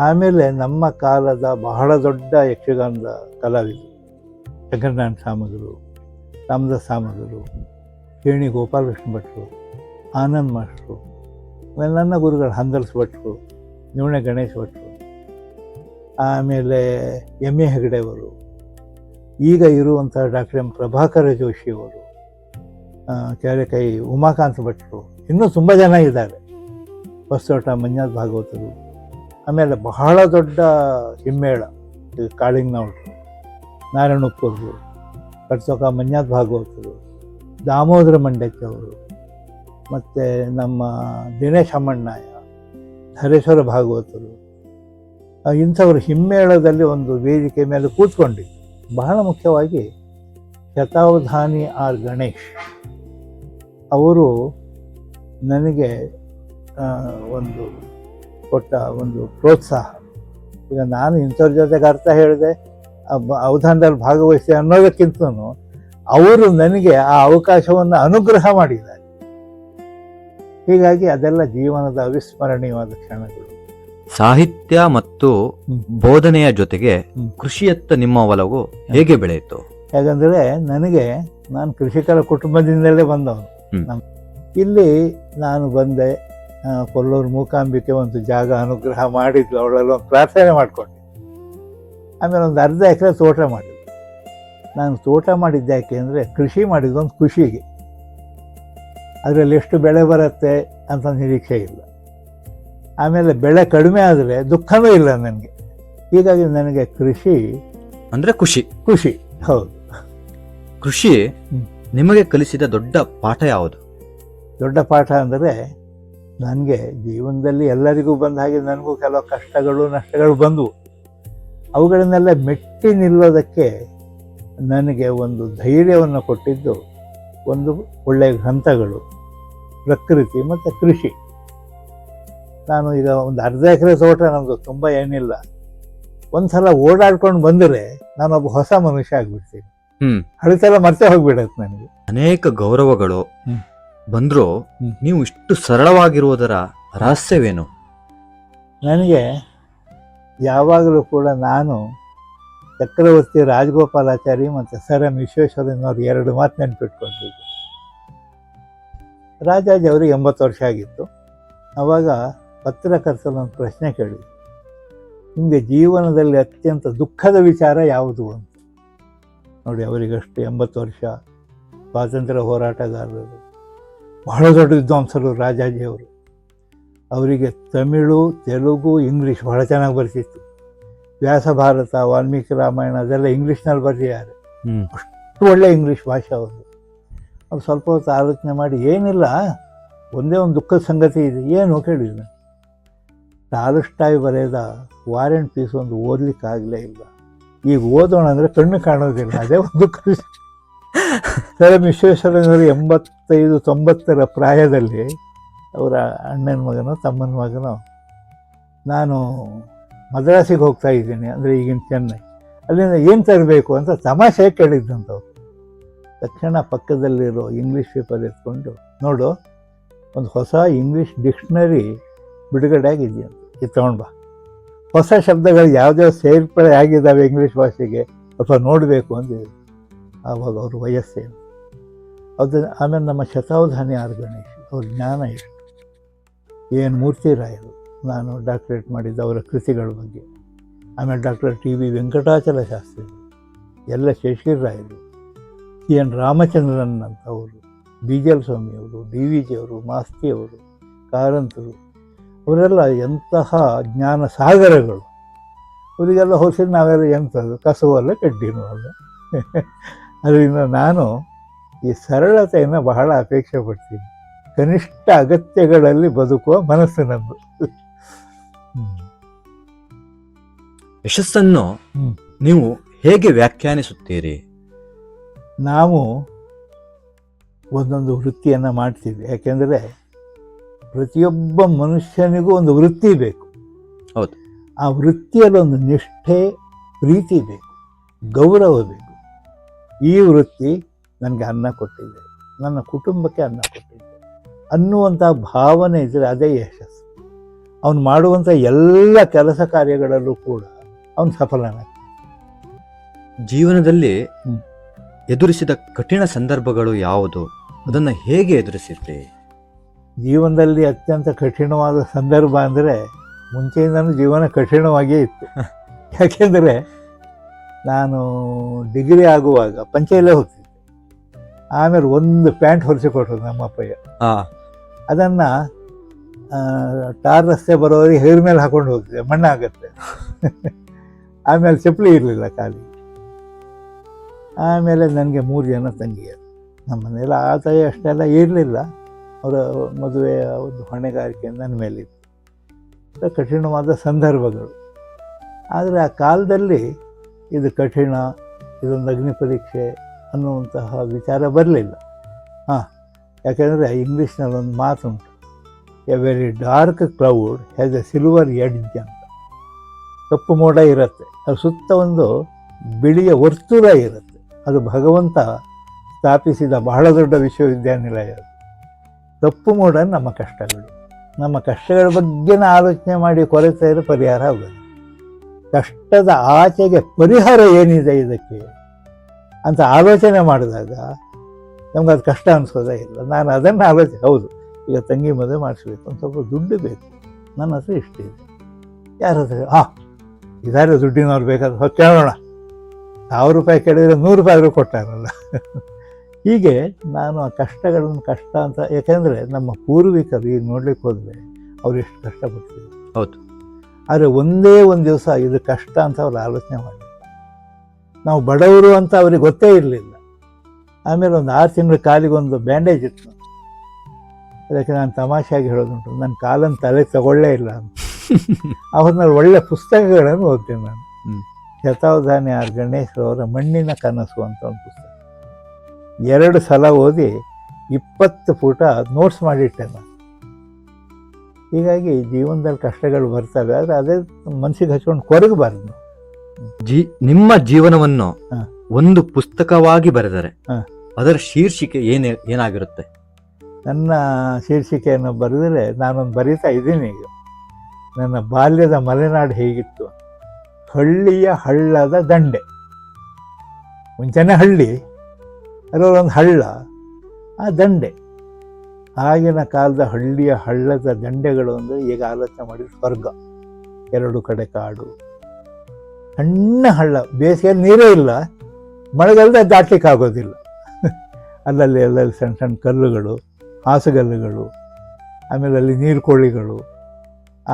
ಆಮೇಲೆ ನಮ್ಮ ಕಾಲದ ಬಹಳ ದೊಡ್ಡ ಯಕ್ಷಗಾನದ ಕಲಾವಿದರು ಶಂಕರನಾರಾಯಣ ಸಾಮಗರು, ರಾಮದಾಸ್ ಸಾಮಗರು, ಕೇಣಿ ಗೋಪಾಲಕೃಷ್ಣ ಭಟ್ರು, ಆನಂದ್ ಮಾಸ್ಟ್ರು, ಆಮೇಲೆ ನನ್ನ ಗುರುಗಳು ಹಂದಲ್ಸು ಭಟ್ರು, ನಿವಣೆ ಗಣೇಶ್ ಭಟ್ರು, ಆಮೇಲೆ ಎಮ್.ಎ. ಹೆಗಡೆಯವರು, ಈಗ ಇರುವಂಥ ಡಾಕ್ಟರ್ ಎಂ ಪ್ರಭಾಕರ ಜೋಶಿಯವರು, ಕೆರೆಕೈ ಉಮಾಕಾಂತ ಭಟ್ರು, ಇನ್ನೂ ತುಂಬ ಜನ ಇದ್ದಾರೆ. ಹೊಸತೋಟ ಮಂಜುನಾಥ್ ಭಾಗವತರು, ಆಮೇಲೆ ಬಹಳ ದೊಡ್ಡ ಹಿಮ್ಮೇಳ ಕಾಳಿಂಗನವರು, ನಾರಾಯಣಪ್ಪರು, ಕಟ್ಸೋಕ ಮಂಜುನಾಥ್ ಭಾಗವತರು, ದಾಮೋದರ ಮಂಡಕ್ಕಿ ಅವರು, ಮತ್ತು ನಮ್ಮ ದಿನೇಶ್ ಅಮ್ಮಣ್ಣಾಯ, ಹರೇಶ್ವರ ಭಾಗವತರು, ಇಂಥವರು ಹಿಮ್ಮೇಳದಲ್ಲಿ ಒಂದು ವೇದಿಕೆ ಮೇಲೆ ಕೂತ್ಕೊಂಡಿದ್ದು. ಬಹಳ ಮುಖ್ಯವಾಗಿ ಶತಾವಧಾನಿ ಆರ್ ಗಣೇಶ್ ಅವರು ನನಗೆ ಒಂದು ಕೊಟ್ಟ ಒಂದು ಪ್ರೋತ್ಸಾಹ. ಈಗ ನಾನು ಇಂಥವ್ರ ಜೊತೆಗೆ ಅರ್ಥ ಹೇಳಿದೆ, ಅವಧಾನದಲ್ಲಿ ಭಾಗವಹಿಸಿ ಅನ್ನೋದಕ್ಕಿಂತಲೂ ಅವರು ನನಗೆ ಆ ಅವಕಾಶವನ್ನು ಅನುಗ್ರಹ ಮಾಡಿದ್ದಾರೆ. ಹೀಗಾಗಿ ಅದೆಲ್ಲ ಜೀವನದ ಅವಿಸ್ಮರಣೀಯವಾದ ಕ್ಷಣಗಳು. ಸಾಹಿತ್ಯ ಮತ್ತು ಬೋಧನೆಯ ಜೊತೆಗೆ ಕೃಷಿಯತ್ತ ನಿಮ್ಮ ಒಲವು ಹೇಗೆ ಬೆಳೆಯಿತು? ಯಾಕಂದರೆ ನಾನು ಕೃಷಿಕರ ಕುಟುಂಬದಿಂದಲೇ ಬಂದವನು. ಇಲ್ಲಿ ನಾನು ಬಂದೆ, ಕೊಲ್ಲೂರು ಮೂಕಾಂಬಿಕೆ ಒಂದು ಜಾಗ ಅನುಗ್ರಹ ಮಾಡಿದ್ಲು, ಅವಳೆಲ್ಲ ಒಂದು ಪ್ರಾರ್ಥನೆ ಮಾಡಿಕೊಂಡೆ. ಆಮೇಲೆ ಒಂದು ಅರ್ಧ ಎಕರೆ ತೋಟ ಮಾಡಿದ್ದೆ. ನಾನು ತೋಟ ಮಾಡಿದ್ದೆ ಯಾಕೆ ಅಂದರೆ ಕೃಷಿ ಮಾಡಿದ್ದು ಒಂದು ಖುಷಿಗೆ. ಅದರಲ್ಲಿ ಎಷ್ಟು ಬೆಳೆ ಬರುತ್ತೆ ಅಂತ ನಿರೀಕ್ಷೆ ಇಲ್ಲ. ಆಮೇಲೆ ಬೆಳೆ ಕಡಿಮೆ ಆದರೆ ದುಃಖವೇ ಇಲ್ಲ ನನಗೆ. ಹೀಗಾಗಿ ನನಗೆ ಕೃಷಿ ಅಂದರೆ ಖುಷಿ. ಹೌದು. ಕೃಷಿ ನಿಮಗೆ ಕಲಿಸಿದ ದೊಡ್ಡ ಪಾಠ ಯಾವುದು? ದೊಡ್ಡ ಪಾಠ ಅಂದರೆ ನನಗೆ ಜೀವನದಲ್ಲಿ ಎಲ್ಲರಿಗೂ ಬಂದ ಹಾಗೆ ನನಗೂ ಕೆಲವು ಕಷ್ಟಗಳು ನಷ್ಟಗಳು ಬಂದವು. ಅವುಗಳನ್ನೆಲ್ಲ ಮೆಟ್ಟಿ ನಿಲ್ಲೋದಕ್ಕೆ ನನಗೆ ಒಂದು ಧೈರ್ಯವನ್ನು ಕೊಟ್ಟಿದ್ದು ಒಂದು ಒಳ್ಳೆಯ ಗ್ರಂಥಗಳು, ಪ್ರಕೃತಿ ಮತ್ತು ಕೃಷಿ. ನಾನು ಈಗ ಒಂದು ಅರ್ಧ ಎಕರೆ ತೋಟ ನಮ್ಮದು, ತುಂಬ ಏನಿಲ್ಲ. ಒಂದು ಸಲ ಓಡಾಡ್ಕೊಂಡು ಬಂದರೆ ನಾನೊಬ್ಬ ಹೊಸ ಮನುಷ್ಯ ಆಗಿಬಿಡ್ತೀನಿ. ಹಳಿತೆಲ್ಲ ಮತ್ತೆ ಹೋಗ್ಬಿಡತ್ತೆ ನನಗೆ. ಅನೇಕ ಗೌರವಗಳು ಬಂದರೂ ನೀವು ಇಷ್ಟು ಸರಳವಾಗಿರುವುದರ ರಹಸ್ಯವೇನು? ನನಗೆ ಯಾವಾಗಲೂ ಕೂಡ ನಾನು ಚಕ್ರವರ್ತಿ ರಾಜಗೋಪಾಲಾಚಾರಿ ಮತ್ತು ಸರ್ ಎಂ ವಿಶ್ವೇಶ್ವರಯ್ಯನವ್ರು 2 ಮಾತು ನೆನಪಿಟ್ಕೊಂಡಿದ್ದೆ. ರಾಜಾಜಿ ಅವರಿಗೆ 80 ವರ್ಷ ಆಗಿತ್ತು. ಆವಾಗ ಪತ್ರಕರ್ತರು ಒಂದು ಪ್ರಶ್ನೆ ಕೇಳಿದ್ರು, ನಿಮಗೆ ಜೀವನದಲ್ಲಿ ಅತ್ಯಂತ ದುಃಖದ ವಿಚಾರ ಯಾವುದು ಅಂತ. ನೋಡಿ, ಅವರಿಗಷ್ಟು 80 ವರ್ಷ, ಸ್ವಾತಂತ್ರ್ಯ ಹೋರಾಟಗಾರರು, ಬಹಳ ದೊಡ್ಡ ವಿದ್ವಾಂಸರು ರಾಜಾಜಿಯವರು. ಅವರಿಗೆ ತಮಿಳು, ತೆಲುಗು, ಇಂಗ್ಲೀಷ್ ಬಹಳ ಚೆನ್ನಾಗಿ ಬರ್ತಿತ್ತು. ವ್ಯಾಸ ಭಾರತ, ವಾಲ್ಮೀಕಿ ರಾಮಾಯಣ ಅದೆಲ್ಲ ಇಂಗ್ಲೀಷ್ನಲ್ಲಿ ಬರೆದಿದ್ದಾರೆ. ಅಷ್ಟು ಒಳ್ಳೆ ಇಂಗ್ಲೀಷ್ ಭಾಷೆ ಅವರು. ಅವ್ರು ಸ್ವಲ್ಪ ಹೊತ್ತು ಆಲೋಚನೆ ಮಾಡಿ, ಏನಿಲ್ಲ, ಒಂದೇ ಒಂದು ದುಃಖದ ಸಂಗತಿ ಇದೆ. ಏನು ಕೇಳಿದ್ರು. ಟಾಲ್ಸ್ಟಾಯ್ ಬರೆದ ವಾರ್ ಆ್ಯಂಡ್ ಪೀಸ್ ಒಂದು ಓದಲಿಕ್ಕಾಗಲೇ ಇಲ್ಲ. ಈಗ ಓದೋಣ ಅಂದರೆ ಕಣ್ಣು ಕಾಣೋದಿಲ್ಲ, ಅದೇ ಒಂದು ದುಃಖ. ಸರ್ ಎಂ ವಿಶ್ವೇಶ್ವರಯ್ಯನವರು 85-90 ಪ್ರಾಯದಲ್ಲಿ ಅವರ ಅಣ್ಣನ ಮಗನೋ ತಮ್ಮನ ಮಗನೋ, ನಾನು ಮದ್ರಾಸಿಗೆ ಹೋಗ್ತಾ ಇದ್ದೀನಿ ಅಂದರೆ ಈಗಿನ ಚೆನ್ನೈ, ಅಲ್ಲಿಂದ ಏನು ತರಬೇಕು ಅಂತ ತಮಾಷೆ ಕೇಳಿದ್ದಂಥವ್ರು. ತಕ್ಷಣ ಪಕ್ಕದಲ್ಲಿರೋ ಇಂಗ್ಲೀಷ್ ಪೇಪರ್ ಎತ್ಕೊಂಡು, ನೋಡು, ಒಂದು ಹೊಸ ಇಂಗ್ಲೀಷ್ ಡಿಕ್ಷನರಿ ಬಿಡುಗಡೆ ಆಗಿದೆಯಂತ, ಇದು ತೊಗೊಂಡು ಬಾ. ಹೊಸ ಶಬ್ದಗಳು ಯಾವುದ್ಯಾವ ಸೇರ್ಪಡೆ ಆಗಿದ್ದಾವೆ ಇಂಗ್ಲೀಷ್ ಭಾಷೆಗೆ ಅಥವಾ ನೋಡಬೇಕು ಅಂದಿದ್ರು. ಆವಾಗ ಅವ್ರ ವಯಸ್ಸೇನು ಅದು. ಆಮೇಲೆ ನಮ್ಮ ಶತಾವಧಾನಿ ಆರ್ ಗಣೇಶ್, ಅವ್ರ ಜ್ಞಾನ ಎಷ್ಟು, ಏನು ಮೂರ್ತಿರಾಯರು, ನಾನು ಡಾಕ್ಟ್ರೇಟ್ ಮಾಡಿದ್ದ ಅವರ ಕೃತಿಗಳ ಬಗ್ಗೆ. ಆಮೇಲೆ doctor T V Venkatachala Shastri, ಎಲ್ಲ ಶೇಷಗಿರಿರಾಯರು, ಸಿ ಎನ್ ರಾಮಚಂದ್ರನ್ ಅಂತವರು, ಬಿ ಜಿ ಎಲ್ ಸ್ವಾಮಿಯವರು, ಡಿ ವಿ ಜಿಯವರು, ಮಾಸ್ತಿಯವರು, ಕಾರಂತರು, ಅವರೆಲ್ಲ ಎಂತಹ ಜ್ಞಾನ ಸಾಗರಗಳು. ಅವರಿಗೆಲ್ಲ ಹೊಸ ನಾವೆಲ್ಲ ಎಂಥದ್ದು ಕಸವಲ್ಲ ಕಡ್ಡಿನೂ ಅಲ್ಲ. ಅದರಿಂದ ನಾನು ಈ ಸರಳತೆಯನ್ನು ಬಹಳ ಅಪೇಕ್ಷೆ ಪಡ್ತೀನಿ. ಕನಿಷ್ಠ ಅಗತ್ಯಗಳಲ್ಲಿ ಬದುಕುವ ಮನಸ್ಸು ನಮ್ಮದು. ಯಶಸ್ಸನ್ನು ನೀವು ಹೇಗೆ ವ್ಯಾಖ್ಯಾನಿಸುತ್ತೀರಿ? ನಾವು ಒಂದೊಂದು ವೃತ್ತಿಯನ್ನು ಮಾಡ್ತೀವಿ. ಯಾಕೆಂದರೆ ಪ್ರತಿಯೊಬ್ಬ ಮನುಷ್ಯನಿಗೂ ಒಂದು ವೃತ್ತಿ ಬೇಕು. ಹೌದು. ಆ ವೃತ್ತಿಯಲ್ಲಿ ಒಂದು ನಿಷ್ಠೆ, ಪ್ರೀತಿ ಬೇಕು, ಗೌರವ ಬೇಕು. ಈ ವೃತ್ತಿ ನನಗೆ ಅನ್ನ ಕೊಟ್ಟಿದೆ, ನನ್ನ ಕುಟುಂಬಕ್ಕೆ ಅನ್ನ ಕೊಟ್ಟಿದೆ ಅನ್ನುವಂಥ ಭಾವನೆ ಇದ್ದರೆ ಅದೇ ಯಶಸ್ಸು. ಅವನು ಮಾಡುವಂಥ ಎಲ್ಲ ಕೆಲಸ ಕಾರ್ಯಗಳಲ್ಲೂ ಕೂಡ ಅವನು ಸಫಲನಾಗ್ತಾನೆ. ಜೀವನದಲ್ಲಿ ಎದುರಿಸಿದ ಕಠಿಣ ಸಂದರ್ಭಗಳು ಯಾವುದು? ಅದನ್ನು ಹೇಗೆ ಎದುರಿಸಿದ್ರಿ? ಜೀವನದಲ್ಲಿ ಅತ್ಯಂತ ಕಠಿಣವಾದ ಸಂದರ್ಭ ಅಂದರೆ, ಮುಂಚೆಯಿಂದನೂ ಜೀವನ ಕಠಿಣವಾಗಿಯೇ ಇತ್ತು. ಯಾಕೆಂದರೆ ನಾನು ಡಿಗ್ರಿ ಆಗುವಾಗ ಪಂಚೆಯಲ್ಲೇ ಹೋಗ್ತಿದ್ದೆ. ಆಮೇಲೆ ಒಂದು ಪ್ಯಾಂಟ್ ಹೊಲಿಸಿಕೊಟ್ರು ನಮ್ಮಪ್ಪಯ್ಯ. ಅದನ್ನು ಟಾರ್ ರಸ್ತೆ ಬರೋರಿಗೆ ಹೇರ್ ಮೇಲೆ ಹಾಕೊಂಡು ಹೋಗ್ತಿದ್ದೆ, ಮಣ್ಣಾಗತ್ತೆ. ಆಮೇಲೆ ಚಪ್ಪಲಿ ಇರಲಿಲ್ಲ ಕಾಲಿ. ಆಮೇಲೆ ನನಗೆ 3 ಜನ ತಂಗಿಯರು. ನಮ್ಮ ಮನೇಲಿ ಆದಾಯ ಅಷ್ಟೆಲ್ಲ ಇರಲಿಲ್ಲ. ಅವರ ಮದುವೆ ಒಂದು ಹೊಣೆಗಾರಿಕೆ ನನ್ನ ಮೇಲಿತ್ತು. ಕಠಿಣವಾದ ಸಂದರ್ಭಗಳು. ಆದರೆ ಆ ಕಾಲದಲ್ಲಿ ಇದು ಕಠಿಣ, ಇದೊಂದು ಅಗ್ನಿ ಪರೀಕ್ಷೆ ಅನ್ನುವಂತಹ ವಿಚಾರ ಬರಲಿಲ್ಲ. ಯಾಕೆಂದರೆ ಇಂಗ್ಲೀಷ್ನಲ್ಲಿ ಒಂದು ಮಾತುಂಟು, a very dark cloud has a silver edge ಅಂತ. ಕಪ್ಪು ಮೋಡ ಇರುತ್ತೆ, ಅದು ಸುತ್ತ ಒಂದು ಬಿಳಿಯ ವರ್ತುಲ ಇರುತ್ತೆ. ಅದು ಭಗವಂತ ಸ್ಥಾಪಿಸಿದ ಬಹಳ ದೊಡ್ಡ ವಿಶ್ವವಿದ್ಯಾನಿಲಯ. ಅದು ಕಪ್ಪು ಮೋಡ ನಮ್ಮ ಕಷ್ಟಗಳು. ನಮ್ಮ ಕಷ್ಟಗಳ ಬಗ್ಗೆನ ಆಲೋಚನೆ ಮಾಡಿ ಕೊರತೆ ಇರೋ ಪರಿಹಾರ ಆಗೋದು. ಕಷ್ಟದ ಆಚೆಗೆ ಪರಿಹಾರ ಏನಿದೆ ಇದಕ್ಕೆ ಅಂತ ಆಲೋಚನೆ ಮಾಡಿದಾಗ ನಮ್ಗೆ ಅದು ಕಷ್ಟ ಅನಿಸೋದೇ ಇಲ್ಲ. ನಾನು ಅದನ್ನು ಆಲೋಚನೆ, ಹೌದು ಈಗ ತಂಗಿ ಮದುವೆ ಮಾಡಿಸ್ಬೇಕು, ಒಂದು ಸ್ವಲ್ಪ ದುಡ್ಡು ಬೇಕು, ನನ್ನ ಹತ್ರ ಇಷ್ಟಿದೆ, ಯಾರ ಹತ್ರ ಇದಾರೆ ದುಡ್ಡಿನವ್ರು ಬೇಕಾದ್ರೆ ಕೇಳೋಣ, 1000 ರೂಪಾಯಿ ಕೇಳಿದರೆ 100 ರೂಪಾಯಿ ಆದರೂ ಕೊಟ್ಟಾರಲ್ಲ. ಹೀಗೆ ನಾನು ಆ ಕಷ್ಟಗಳನ್ನು ಕಷ್ಟ ಅಂತ, ಯಾಕೆಂದರೆ ನಮ್ಮ ಪೂರ್ವಿಕರು ಈಗ ನೋಡ್ಲಿಕ್ಕೆ ಹೋದರೆ ಅವ್ರು ಎಷ್ಟು ಕಷ್ಟಪಡ್ತಿದ್ರು. ಹೌದು. ಆದರೆ ಒಂದೇ ಒಂದು ದಿವಸ ಇದು ಕಷ್ಟ ಅಂತ ಅವ್ರು ಆಲೋಚನೆ ಮಾಡಿದ್ರು. ನಾವು ಬಡವರು ಅಂತ ಅವ್ರಿಗೆ ಗೊತ್ತೇ ಇರಲಿಲ್ಲ. ಆಮೇಲೆ ಒಂದು 6 ತಿಂಗಳ ಕಾಲಿಗೆ ಒಂದು ಬ್ಯಾಂಡೇಜ್ ಇತ್ತು. ಅದಕ್ಕೆ ನಾನು ತಮಾಷೆಯಾಗಿ ಹೇಳೋದುಂಟು, ನನ್ನ ಕಾಲನ್ನು ತಲೆ ತಗೊಳ್ಳೇ ಇಲ್ಲ ಅಂತ. ಅವ್ರನ್ನಲ್ಲಿ ಒಳ್ಳೆ ಪುಸ್ತಕಗಳನ್ನು ಓದ್ತೀನಿ ನಾನು. ಶತಾವಧಾನಿ ಆರ್ ಗಣೇಶ್ರವರ ಮಣ್ಣಿನ ಕನಸು ಅಂತ ಒಂದು ಪುಸ್ತಕ 2 ಸಲ ಓದಿ 20 ಪುಟ ನೋಟ್ಸ್ ಮಾಡಿಟ್ಟೆ ನಾನು. ಹೀಗಾಗಿ ಜೀವನದಲ್ಲಿ ಕಷ್ಟಗಳು ಬರ್ತವೆ, ಆದರೆ ಅದೇ ಮನಸ್ಸಿಗೆ ಹಚ್ಕೊಂಡು ಕೊರಗಬಾರ್ದು. ನಿಮ್ಮ ಜೀವನವನ್ನು ಹ. ಒಂದು ಪುಸ್ತಕವಾಗಿ ಬರೆದರೆ ಹ. ಅದರ ಶೀರ್ಷಿಕೆ ಏನಾಗಿರುತ್ತೆ? ನನ್ನ ಶೀರ್ಷಿಕೆಯನ್ನು ಬರೆದರೆ ನಾನೊಂದು ಬರೀತಾ ಇದ್ದೀನಿ ಈಗ. ನನ್ನ ಬಾಲ್ಯದ ಮಲೆನಾಡು ಹೇಗಿತ್ತು, ಹಳ್ಳಿಯ ಹಳ್ಳದ ದಂಡೆ. ಮುಂಚೆನೇ ಹಳ್ಳಿ, ಅದರೊಂದು ಹಳ್ಳ, ಆ ದಂಡೆ. ಆಗಿನ ಕಾಲದ ಹಳ್ಳಿಯ ಹಳ್ಳದ ದಂಡೆಗಳು ಅಂದರೆ ಈಗ ಆಲೋಚನೆ ಮಾಡಿ ಸ್ವರ್ಗ. 2 ಕಡೆ ಕಾಡು, ಸಣ್ಣ ಹಳ್ಳ, ಬೇಸಿಗೆಯಲ್ಲಿ ನೀರೇ ಇಲ್ಲ, ಮಳೆಗಾಲದ ದಾಟ್ಲಿಕ್ಕೆ ಆಗೋದಿಲ್ಲ. ಅಲ್ಲಲ್ಲಿ ಸಣ್ಣ ಸಣ್ಣ ಕಲ್ಲುಗಳು, ಹಾಸುಗಲ್ಲುಗಳು, ಆಮೇಲೆ ಅಲ್ಲಿ ನೀರುಕೋಳಿಗಳು,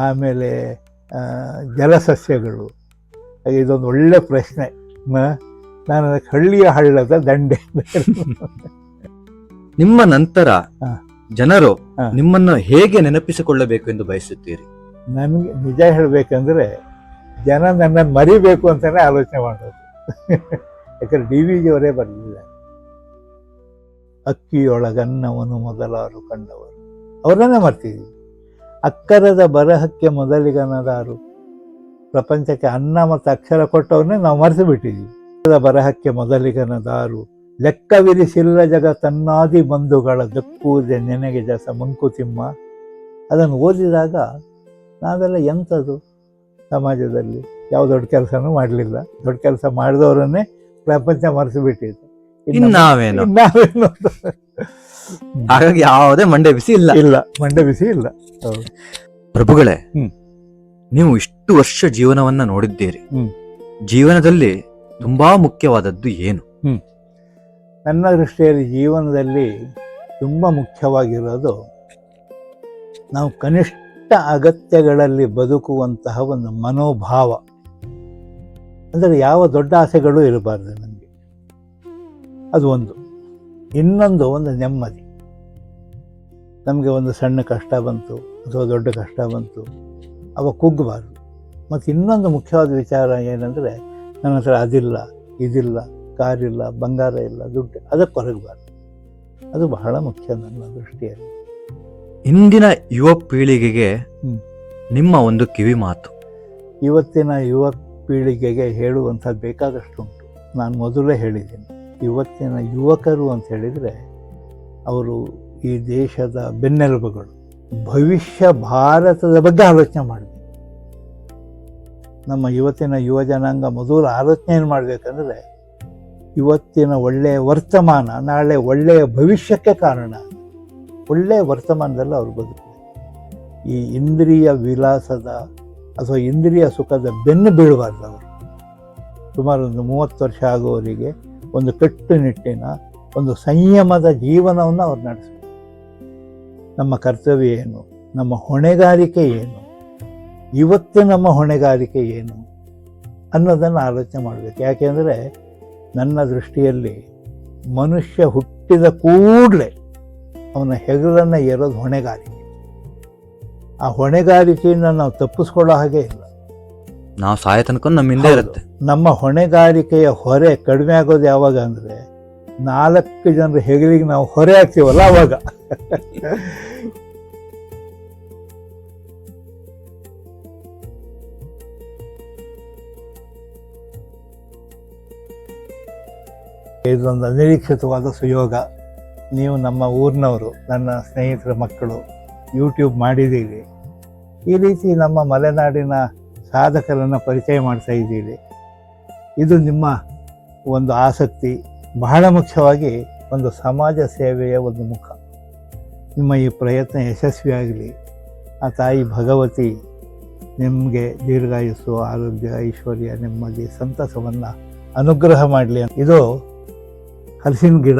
ಆಮೇಲೆ ಜಲಸಸ್ಯಗಳು. ಹಾಗೆ ಇದೊಂದು ಒಳ್ಳೆ ಪ್ರಶ್ನೆ. ನಾನು ಅದಕ್ಕೆ ಹಳ್ಳಿಯ ಹಳ್ಳದ ದಂಡೆ. ನಿಮ್ಮ ನಂತರ ಜನರು ಹ. ನಿಮ್ಮನ್ನು ಹೇಗೆ ನೆನಪಿಸಿಕೊಳ್ಳಬೇಕು ಎಂದು ಬಯಸುತ್ತೀರಿ? ನನಗೆ ನಿಜ ಹೇಳಬೇಕಂದ್ರೆ ಜನ ನನ್ನನ್ನು ಮರಿಬೇಕು ಅಂತಲೇ ಆಲೋಚನೆ ಮಾಡೋದು. ಯಾಕಂದ್ರೆ DVG ಅವರೇ ಬರಲಿಲ್ಲ. ಅಕ್ಕಿಯೊಳಗನ್ನವನು ಮೊದಲಾರು ಕಂಡವರು, ಅವರನ್ನೇ ಮರ್ತಿದ್ದೀವಿ. ಅಕ್ಕರದ ಬರಹಕ್ಕೆ ಮೊದಲಿಗನದಾರು, ಪ್ರಪಂಚಕ್ಕೆ ಅನ್ನ ಮತ್ತು ಅಕ್ಷರ ಕೊಟ್ಟವನ್ನೇ ನಾವು ಮರೆತು ಬಿಟ್ಟಿದ್ದೀವಿ. ಬರಹಕ್ಕೆ ಮೊದಲಿಗನದಾರು, ಲೆಕ್ಕವಿರಿಸಿಲ್ಲ ಜಗ ತನ್ನಾದಿ ಬಂಧುಗಳ ದಕ್ಕುವುದೇ ನೆನೆಗೆ ಜಸ ಮಂಕುತಿಮ್ಮ. ಅದನ್ನು ಓದಿದಾಗ ನಾವೆಲ್ಲ ಎಂಥದ್ದು ಸಮಾಜದಲ್ಲಿ ಯಾವ ದೊಡ್ಡ ಕೆಲಸನೂ ಮಾಡಲಿಲ್ಲ, ದೊಡ್ಡ ಕೆಲಸ ಮಾಡಿದವರನ್ನೇ ಪ್ರಪಂಚ ಮರೆತು ಬಿಟ್ಟಿದೆ. ನಾವೇನು ಹಾಗಾಗಿ ಯಾವುದೇ ಮಂಡೆ ಬಿಸಿ ಇಲ್ಲ. ಮಂಡೆ ಬಿಸಿ ಇಲ್ಲ. ಪ್ರಭುಗಳೇ, ಹ್ಮ್. ನೀವು ಇಷ್ಟು ವರ್ಷ ಜೀವನವನ್ನ ನೋಡಿದ್ದೀರಿ. ಹ್ಮ್. ಜೀವನದಲ್ಲಿ ತುಂಬಾ ಮುಖ್ಯವಾದದ್ದು ಏನು? ನನ್ನ ದೃಷ್ಟಿಯಲ್ಲಿ ಜೀವನದಲ್ಲಿ ತುಂಬ ಮುಖ್ಯವಾಗಿರೋದು ನಾವು ಕನಿಷ್ಠ ಅಗತ್ಯಗಳಲ್ಲಿ ಬದುಕುವಂತಹ ಒಂದು ಮನೋಭಾವ. ಅಂದರೆ ಯಾವ ದೊಡ್ಡ ಆಸೆಗಳು ಇರಬಾರ್ದು ನನಗೆ, ಅದು ಒಂದು. ಇನ್ನೊಂದು ಒಂದು ನೆಮ್ಮದಿ. ನಮಗೆ ಒಂದು ಸಣ್ಣ ಕಷ್ಟ ಬಂತು ಅಥವಾ ದೊಡ್ಡ ಕಷ್ಟ ಬಂತು, ಅವ ಕುಗ್ಗಬಾರ್ದು. ಮತ್ತು ಇನ್ನೊಂದು ಮುಖ್ಯವಾದ ವಿಚಾರ ಏನಂದರೆ, ನನ್ನ ಹತ್ರ ಅದಿಲ್ಲ, ಇದಿಲ್ಲ, ಕಾರಿಲ್ಲ, ಬಂಗಾರ ಇಲ್ಲ, ದುಡ್ಡು, ಅದಕ್ಕೆ ಕೊರಗಬಾರ್ದು. ಅದು ಬಹಳ ಮುಖ್ಯ ನನ್ನ ದೃಷ್ಟಿಯಲ್ಲಿ. ಇಂದಿನ ಯುವ ಪೀಳಿಗೆಗೆ ಹ್ಮ್. ನಿಮ್ಮ ಒಂದು ಕಿವಿ ಮಾತು. ಇವತ್ತಿನ ಯುವ ಪೀಳಿಗೆಗೆ ಹೇಳುವಂಥದ್ದು ಬೇಕಾದಷ್ಟು ಉಂಟು. ನಾನು ಮೊದಲೇ ಹೇಳಿದ್ದೀನಿ, ಇವತ್ತಿನ ಯುವಕರು ಅಂತ ಹೇಳಿದರೆ ಅವರು ಈ ದೇಶದ ಬೆನ್ನೆಲುಬುಗಳು. ಭವಿಷ್ಯ ಭಾರತದ ಬಗ್ಗೆ ಆಲೋಚನೆ ಮಾಡಬೇಕು. ನಮ್ಮ ಇವತ್ತಿನ ಯುವ ಜನಾಂಗ ಮೊದಲು ಆಲೋಚನೆ ಏನು ಮಾಡಬೇಕಂದ್ರೆ, ಇವತ್ತಿನ ಒಳ್ಳೆಯ ವರ್ತಮಾನ ನಾಳೆ ಒಳ್ಳೆಯ ಭವಿಷ್ಯಕ್ಕೆ ಕಾರಣ. ಒಳ್ಳೆಯ ವರ್ತಮಾನದಲ್ಲಿ ಅವರು ಬದುಕಬೇಕು. ಈ ಇಂದ್ರಿಯ ವಿಲಾಸದ ಅಥವಾ ಇಂದ್ರಿಯ ಸುಖದ ಬೆನ್ನು ಬೀಳಬಾರ್ದು ಅವರು. ಸುಮಾರು ಒಂದು 30 ವರ್ಷ ಆಗುವವರಿಗೆ ಒಂದು ಕಟ್ಟುನಿಟ್ಟಿನ ಒಂದು ಸಂಯಮದ ಜೀವನವನ್ನು ಅವ್ರು ನಡೆಸಬೇಕು. ನಮ್ಮ ಕರ್ತವ್ಯ ಏನು, ನಮ್ಮ ಹೊಣೆಗಾರಿಕೆ ಏನು, ಇವತ್ತು ನಮ್ಮ ಹೊಣೆಗಾರಿಕೆ ಏನು ಅನ್ನೋದನ್ನು ಆಲೋಚನೆ ಮಾಡಬೇಕು. ಯಾಕೆಂದರೆ ನನ್ನ ದೃಷ್ಟಿಯಲ್ಲಿ ಮನುಷ್ಯ ಹುಟ್ಟಿದ ಕೂಡಲೇ ಅವನ ಹೆಗಲನ್ನು ಏರೋದು ಹೊಣೆಗಾರಿಕೆ. ಆ ಹೊಣೆಗಾರಿಕೆಯಿಂದ ನಾವು ತಪ್ಪಿಸ್ಕೊಳ್ಳೋ ಹಾಗೆ ಇಲ್ಲ. ನಾವು ಸಾಯ ತನಕ ನಮ್ಮಿಂದ ಇರುತ್ತೆ. ನಮ್ಮ ಹೊಣೆಗಾರಿಕೆಯ ಹೊರೆ ಕಡಿಮೆ ಆಗೋದು ಯಾವಾಗ ಅಂದರೆ, 4 ಜನರ ಹೆಗಲಿಗೆ ನಾವು ಹೊರೆ ಆಗ್ತೀವಲ್ಲ ಅವಾಗ. ಇದೊಂದು ಅನಿರೀಕ್ಷಿತವಾದ ಸುಯೋಗ. ನೀವು ನಮ್ಮ ಊರಿನವರು, ನನ್ನ ಸ್ನೇಹಿತರ ಮಕ್ಕಳು, ಯೂಟ್ಯೂಬ್ ಮಾಡಿದ್ದೀರಿ. ಈ ರೀತಿ ನಮ್ಮ ಮಲೆನಾಡಿನ ಸಾಧಕರನ್ನು ಪರಿಚಯ ಮಾಡ್ತಾ ಇದ್ದೀರಿ. ಇದು ನಿಮ್ಮ ಒಂದು ಆಸಕ್ತಿ. ಬಹಳ ಮುಖ್ಯವಾಗಿ ಒಂದು ಸಮಾಜ ಸೇವೆಯ ಒಂದು ಮುಖ. ನಿಮ್ಮ ಈ ಪ್ರಯತ್ನ ಯಶಸ್ವಿಯಾಗಲಿ. ಆ ತಾಯಿ ಭಗವತಿ ನಿಮಗೆ ದೀರ್ಘಾಯುಸ್ಸು, ಆರೋಗ್ಯ, ಐಶ್ವರ್ಯ, ನೆಮ್ಮದಿ, ಸಂತಸವನ್ನು ಅನುಗ್ರಹ ಮಾಡಲಿ. ಇದು ಹಲಸಿನ ಗಿಡ.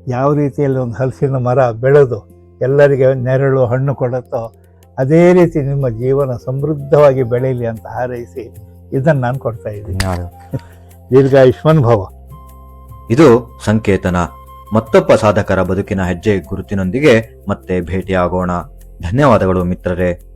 ಯಾವ ರೀತಿಯಲ್ಲಿ ಒಂದು ಹಲಸಿನ ಮರ ಬೆಳೆದು ಎಲ್ಲರಿಗೆ ನೆರಳು ಹಣ್ಣು ಕೊಡುತ್ತೋ, ಅದೇ ರೀತಿ ನಿಮ್ಮ ಜೀವನ ಸಮೃದ್ಧವಾಗಿ ಬೆಳೀಲಿ ಅಂತ ಹಾರೈಸಿ ಇದನ್ನು ನಾನು ಕೊಡ್ತಾ ಇದ್ದೀನಿ. ದೀರ್ಘಾಯುಷ್ಮಾನ್ ಭವ. ಇದು ಸಂಕೇತನ. ಮತ್ತೊಬ್ಬ ಸಾಧಕರ ಬದುಕಿನ ಹೆಜ್ಜೆ ಗುರುತಿನೊಂದಿಗೆ ಮತ್ತೆ ಭೇಟಿಯಾಗೋಣ. ಧನ್ಯವಾದಗಳು ಮಿತ್ರರೇ.